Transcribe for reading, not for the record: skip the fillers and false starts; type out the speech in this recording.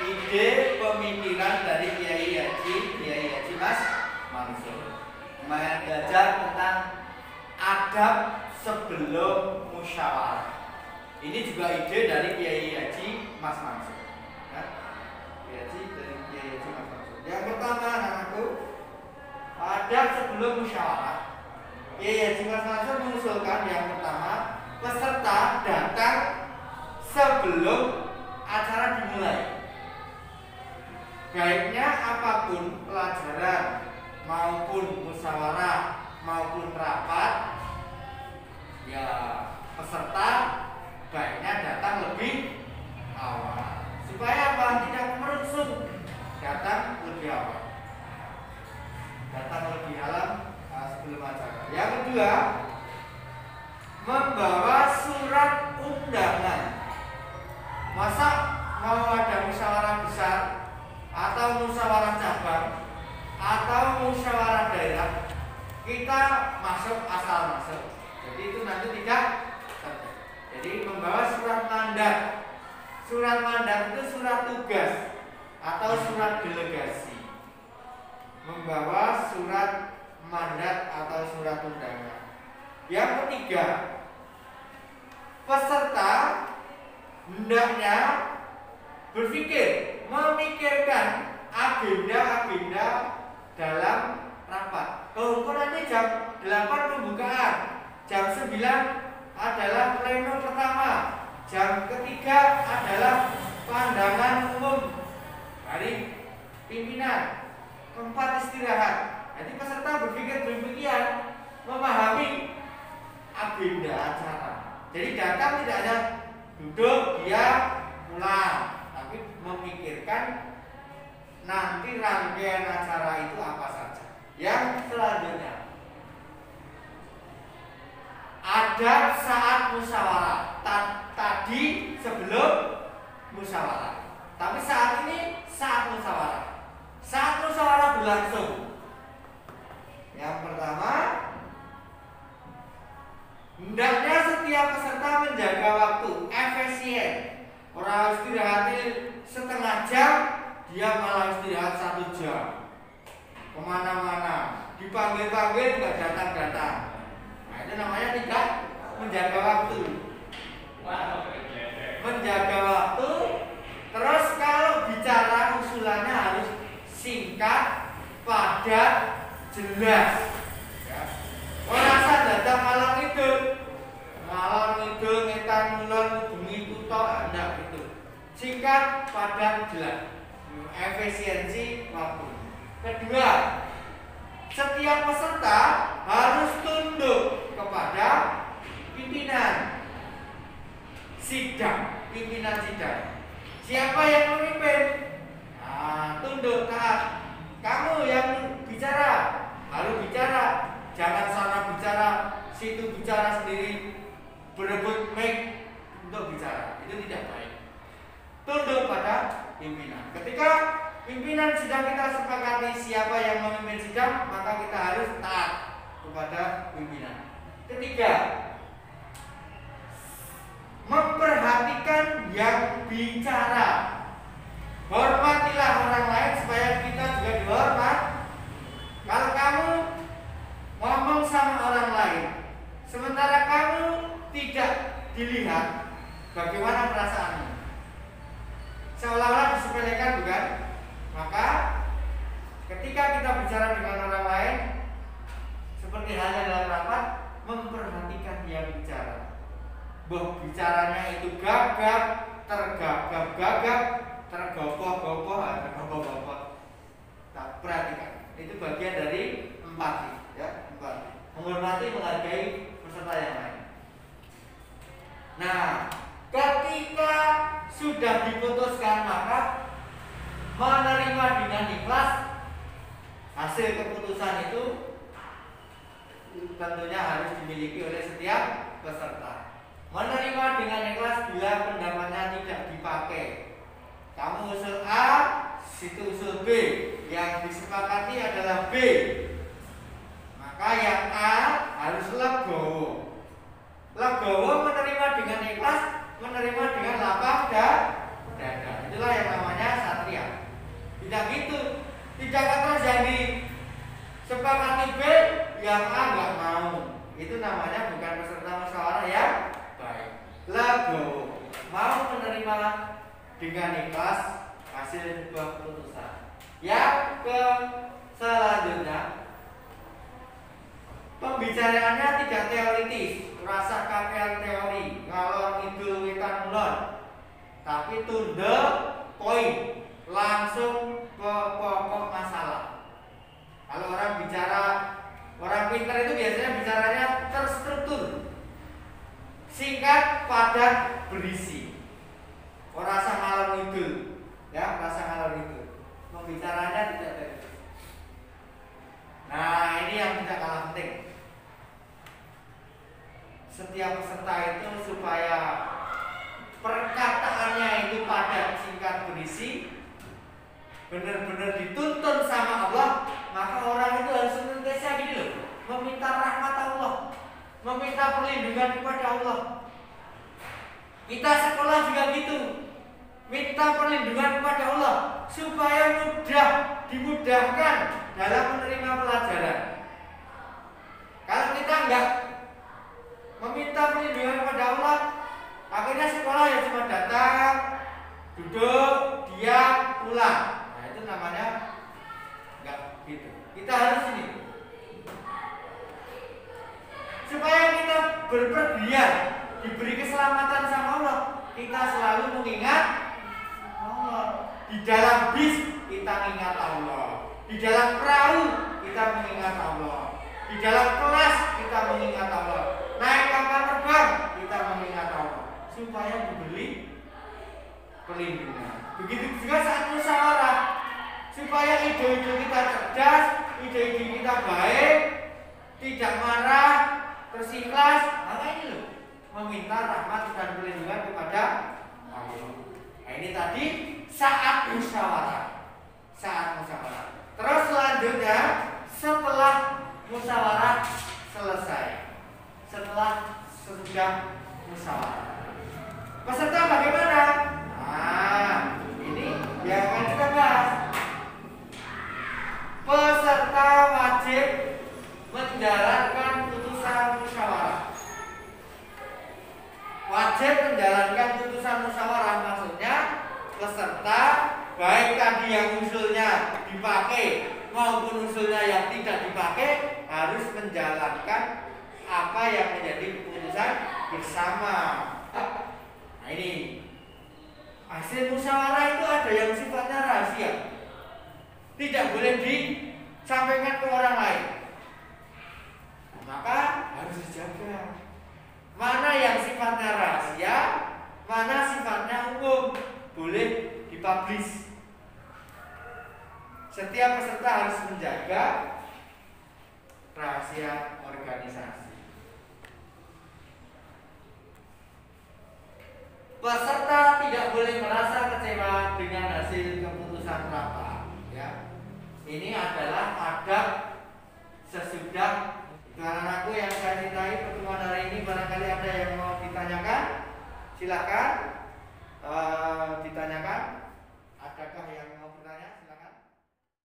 ide pemikiran dari Kiai Haji Mas Mansur. Kemarin belajar tentang adab sebelum musyawarah. Ini juga ide dari Kiai Haji Mas Mansur. Ya. Kiai Haji Mas Mansur. Yang pertama anakku, adab sebelum musyawarah. Kiai Haji Mas Mansur mengusulkan yang pertama, peserta datang sebelum acara dimulai. Baiknya apapun pelajaran maupun musyawarah maupun rapat, ya peserta baiknya datang lebih awal. Supaya apa? Tidak merunsung, datang lebih awal. Datang lebih awal sebelum acara. Yang kedua, membawa surat undangan. Masa mau ada musyawarah besar atau musyawarah cabang atau musyawarah daerah, kita masuk asal masuk. Jadi itu nanti tidak terjadi. Jadi membawa surat mandat. Surat mandat itu surat tugas atau surat delegasi. Membawa surat mandat atau surat undangan. Yang ketiga, peserta hendaknya memikirkan agenda-agenda dalam rapat. Kalau nanti jam 8 pembukaan, jam 9 adalah pleno pertama, jam ketiga adalah pandangan umum dari pimpinan, keempat istirahat. Jadi peserta berpikir demikian, memahami agenda acara. Jadi datang tidak hanya duduk, diam, pulang, tapi memikirkan nanti rangkaian acara itu apa saja. Yang selanjutnya, adab saat musyawarah. Tadi sebelum musyawarah, tapi saat ini saat musyawarah. Saat musyawarah berlangsung, yang pertama, hendaknya setiap peserta menjaga waktu efisien. Orang istirahat setengah jam, dia malah istirahat 1 jam. Kemana-mana, dipanggil-panggil nggak datang-datang. Nah itu namanya tidak menjaga waktu. Menjaga waktu. Terus kalau bicara usulannya harus singkat, padat, jelas. Ya. Orang datang malam itu ngetan mulan bengi kutok, enggak gitu. Singkat, padat, jelas. Efisiensi waktu. Kedua, setiap peserta harus tunduk kepada pimpinan sidang. Siapa yang memimpin? Nah, tunduk, taat. Kamu yang bicara, harus bicara. Jangan sana bicara, situ bicara sendiri, berebut mic untuk bicara. Itu tidak baik. Tunduk pada pimpinan. Ketika pimpinan sidang kita sepakati siapa yang memimpin sidang, maka kita harus taat kepada pimpinan. Ketiga, memperhatikan yang bicara. Hormatilah orang lain supaya kita juga dihormat. Kalau kamu ngomong sama orang lain, sementara kamu tidak dilihat, bagaimana perasaanmu? Seolah-olah disepelekan, bukan? Maka ketika kita bicara dengan orang lain, seperti halnya dalam rapat, memperhatikan yang bicara. Bicaranya itu gagap, tergagap-gagap, tergopoh-gopoh, tak perhatikan. Itu bagian dari empati, ya, empati. Menghormati, menghargai peserta yang lain. Nah, ketika sudah diputuskan, maka menerima dengan ikhlas hasil keputusan itu tentunya harus dimiliki oleh setiap peserta. Menerima dengan ikhlas bila pendapatnya tidak dipakai. Kamu usul A, situ usul B, yang disepakati adalah B. Maka yang A harus legowo. Legowo menerima dengan ikhlas, menerima dengan lapang dada. Itulah yang namanya satria yang A nggak mau. Itu namanya bukan peserta musyawarah yang baik. Legowo, mau menerima dengan ikhlas hasil sebuah keputusan. Yang ke selanjutnya, pembicaraannya tidak teoritis, rasa kakean teori, ngalor ngidul wetan mulon, tapi to the point, langsung ke pokok masalah. Kalau orang bicara, orang pintar itu biasanya bicaranya terstruktur, singkat, padat, berisi. Rasa ngalor ngidul, ya, rasa ngalor ngidul. Pembicaranya tidak teoritis. Nah, ini yang tidak kalah penting. Setiap peserta itu supaya perkataannya itu padat, singkat, berisi, benar-benar dituntun sama Allah, maka orang itu harus senantiasa gini loh, meminta rahmat Allah, meminta perlindungan kepada Allah. Kita sekolah juga gitu, minta perlindungan kepada Allah supaya dimudahkan dalam menerima pelajaran. Kalau kita enggak meminta perlindungan kepada Allah, akhirnya sekolah ya cuma datang, duduk, diam, pulang. Nah, itu namanya enggak gitu. Kita harus ini supaya kita berpergian, diberi keselamatan sama Allah. Kita selalu mengingat Allah. Di dalam bis kita mengingat Allah, di dalam perahu kita mengingat Allah, di dalam kelas kita mengingat Allah, naik kapal terbang kita mengingat Allah, supaya diberi perlindungan. Begitu juga saat musyawarah, supaya ide-ide kita cerdas, ide-ide kita baik, tidak marah, tersinklas. Maka ini loh, meminta rahmat dan perlindungan kepada Allah. Nah, ini tadi saat musyawarah. Saat musyawarah. Terus selanjutnya setelah musyawarah selesai. Setelah sudah musyawarah, peserta bagaimana? Nah, ini yang akan kita bahas. Peserta wajib menjalankan putusan musyawarah. Wajib menjalankan putusan musyawarah, maksudnya peserta baik tadi yang usulnya dipakai maupun usulnya yang tidak dipakai harus menjalankan apa yang menjadi keputusan bersama. Nah, ini hasil musyawarah itu ada yang sifatnya rahasia, tidak boleh disampaikan ke orang lain. Maka harus dijaga mana yang sifatnya rahasia, mana sifatnya umum, boleh dipublish. Setiap peserta harus menjaga rahasia organisasi. Peserta tidak boleh merasa kecewa dengan hasil keputusan rapat. Ya, ini adalah adab sesudah. Anak-anakku yang saya cintai, pertemuan hari ini barangkali ada yang mau ditanyakan, silakan.